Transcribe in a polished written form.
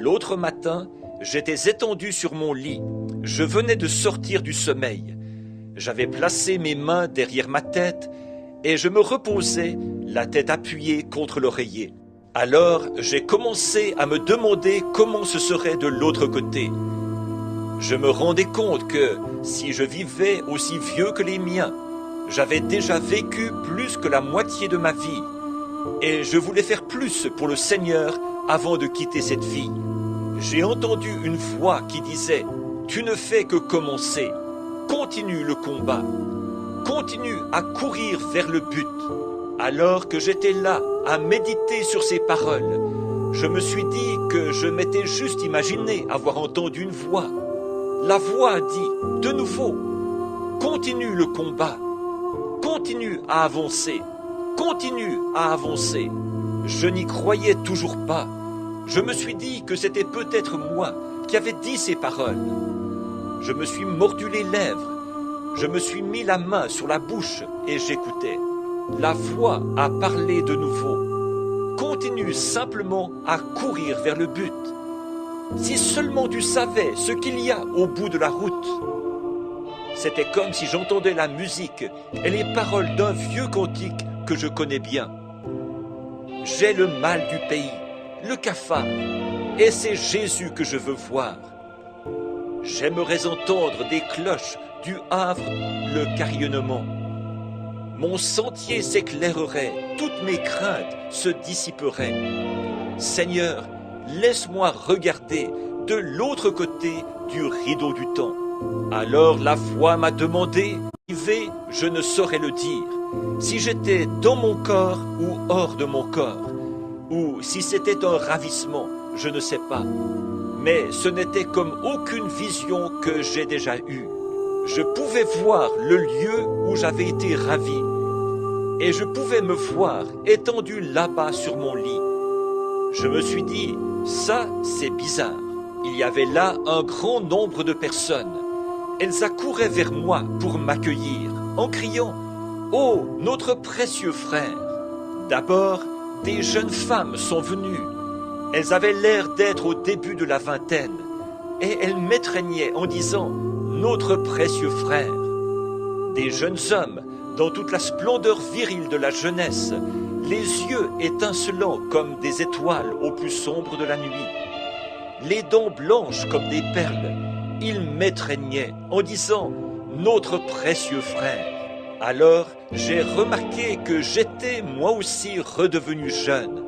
L'autre matin, j'étais étendu sur mon lit. Je venais de sortir du sommeil. J'avais placé mes mains derrière ma tête et je me reposais, la tête appuyée contre l'oreiller. Alors, j'ai commencé à me demander comment ce serait de l'autre côté. Je me rendais compte que, si je vivais aussi vieux que les miens, j'avais déjà vécu plus que la moitié de ma vie. Et je voulais faire plus pour le Seigneur avant de quitter cette vie. J'ai entendu une voix qui disait « Tu ne fais que commencer. Continue le combat. Continue à courir vers le but. » Alors que j'étais là à méditer sur ces paroles, je me suis dit que je m'étais juste imaginé avoir entendu une voix. La voix a dit de nouveau « Continue le combat. Continue à avancer. Continue à avancer. » Je n'y croyais toujours pas. Je me suis dit que c'était peut-être moi qui avais dit ces paroles. Je me suis mordu les lèvres. Je me suis mis la main sur la bouche et j'écoutais. La voix a parlé de nouveau. Continue simplement à courir vers le but. Si seulement tu savais ce qu'il y a au bout de la route. C'était comme si j'entendais la musique et les paroles d'un vieux cantique que je connais bien. J'ai le mal du pays, le cafard, et c'est Jésus que je veux voir. J'aimerais entendre des cloches du Havre le carillonnement. Mon sentier s'éclairerait, toutes mes craintes se dissiperaient. Seigneur, laisse-moi regarder de l'autre côté du rideau du temps. Alors la voix m'a demandé, je ne saurais le dire, si j'étais dans mon corps ou hors de mon corps, ou si c'était un ravissement, je ne sais pas. Mais ce n'était comme aucune vision que j'ai déjà eue. Je pouvais voir le lieu où j'avais été ravi, et je pouvais me voir étendu là-bas sur mon lit. Je me suis dit, ça c'est bizarre. Il y avait là un grand nombre de personnes. Elles accouraient vers moi pour m'accueillir, en criant « Oh, notre précieux frère !» D'abord, des jeunes femmes sont venues. Elles avaient l'air d'être au début de la vingtaine, et elles m'étreignaient en disant « Notre précieux frère !» Des jeunes hommes, dans toute la splendeur virile de la jeunesse, les yeux étincelants comme des étoiles au plus sombre de la nuit, les dents blanches comme des perles, ils m'étreignaient en disant « Notre précieux frère !» Alors j'ai remarqué que j'étais moi aussi redevenu jeune.